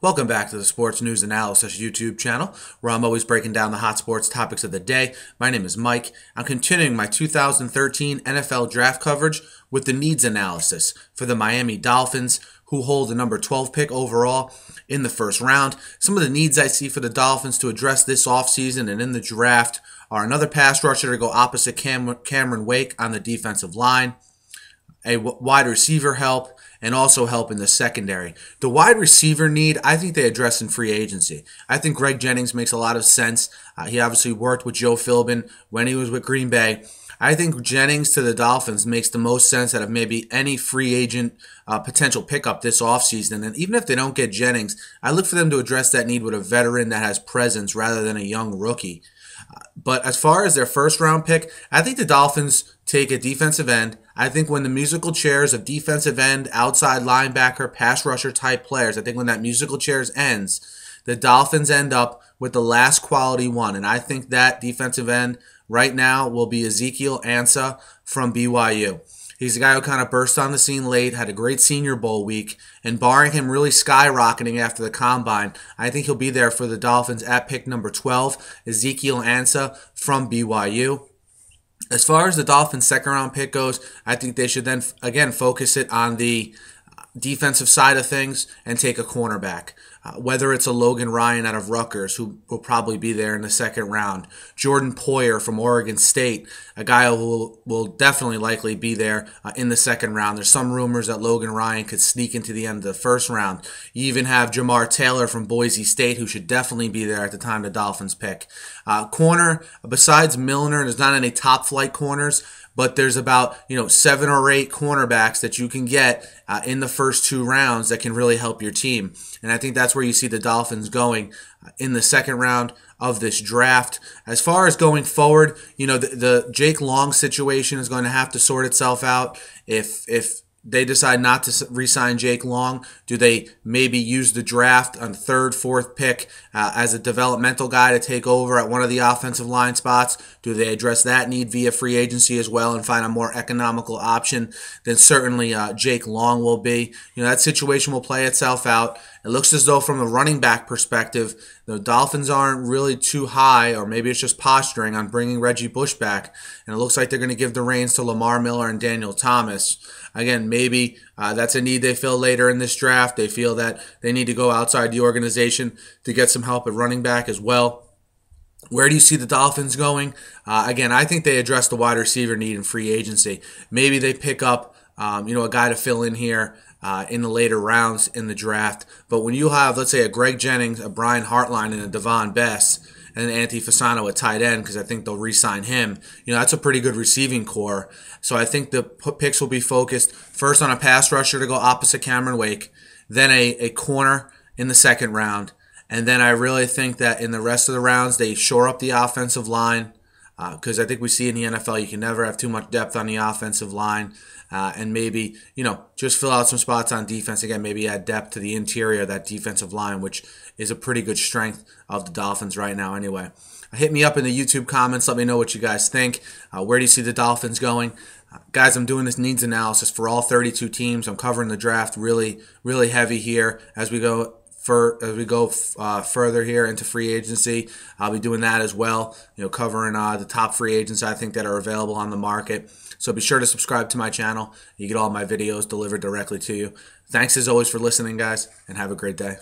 Welcome back to the Sports News Analysis YouTube channel, where I'm always breaking down the hot sports topics of the day. My name is Mike. I'm continuing my 2013 NFL draft coverage with the needs analysis for the Miami Dolphins, who hold the number 12 pick overall in the first round. Some of the needs I see for the Dolphins to address this offseason and in the draft are another pass rusher to go opposite Cameron Wake on the defensive line, a wide receiver help, and also help in the secondary. The wide receiver need, I think they address in free agency. I think Greg Jennings makes a lot of sense. He obviously worked with Joe Philbin when he was with Green Bay. I think Jennings to the Dolphins makes the most sense out of maybe any free agent potential pickup this offseason. And even if they don't get Jennings, I look for them to address that need with a veteran that has presence rather than a young rookie. But as far as their first round pick, I think the Dolphins take a defensive end. I think when the musical chairs of defensive end, outside linebacker, pass rusher type players, I think when that musical chairs ends, the Dolphins end up with the last quality one. And I think that defensive end right now will be Ezekiel Ansah from BYU. He's a guy who kind of burst on the scene late, had a great Senior Bowl week, and barring him really skyrocketing after the Combine, I think he'll be there for the Dolphins at pick number 12, Ezekiel Ansah from BYU. As far as the Dolphins' second-round pick goes, I think they should then, again, focus it on the defensive side of things and take a cornerback. Whether it's a Logan Ryan out of Rutgers, who will probably be there in the second round, Jordan Poyer from Oregon State, a guy who will definitely likely be there in the second round. There's some rumors that Logan Ryan could sneak into the end of the first round. You even have Jamar Taylor from Boise State, who should definitely be there at the time the Dolphins pick. Corner, besides Milner, there's not any top-flight corners, but there's about 7 or 8 cornerbacks that you can get in the first 2 rounds that can really help your team. And I think that's where you see the Dolphins going in the second round of this draft. As far as going forward, the Jake Long situation is going to have to sort itself out. If they decide not to re-sign Jake Long, do they maybe use the draft on 3rd, 4th pick as a developmental guy to take over at one of the offensive line spots? Do they address that need via free agency as well and find a more economical option? Then certainly Jake Long will be. That situation will play itself out. It looks as though from a running back perspective, the Dolphins aren't really too high, or maybe it's just posturing on bringing Reggie Bush back. And it looks like they're going to give the reins to Lamar Miller and Daniel Thomas. Again, maybe that's a need they fill later in this draft. They feel that they need to go outside the organization to get some help at running back as well. Where do you see the Dolphins going? Again, I think they address the wide receiver need in free agency. Maybe they pick up a guy to fill in here in the later rounds in the draft. But when you have, let's say, a Greg Jennings, a Brian Hartline, and a Devon Bess, and an Anthony Fasano at tight end, because I think they'll re-sign him, that's a pretty good receiving core. So I think the picks will be focused first on a pass rusher to go opposite Cameron Wake, then a corner in the second round. And then I really think that in the rest of the rounds, they shore up the offensive line, because I think we see in the NFL you can never have too much depth on the offensive line. And maybe, just fill out some spots on defense. Again, maybe add depth to the interior of that defensive line, which is a pretty good strength of the Dolphins right now anyway. Hit me up in the YouTube comments. Let me know what you guys think. Where do you see the Dolphins going? Guys, I'm doing this needs analysis for all 32 teams. I'm covering the draft really, really heavy here as we go further here into free agency. I'll be doing that as well, covering the top free agents I think that are available on the market. So be sure to subscribe to my channel. You get all my videos delivered directly to you. Thanks as always for listening, guys, and have a great day.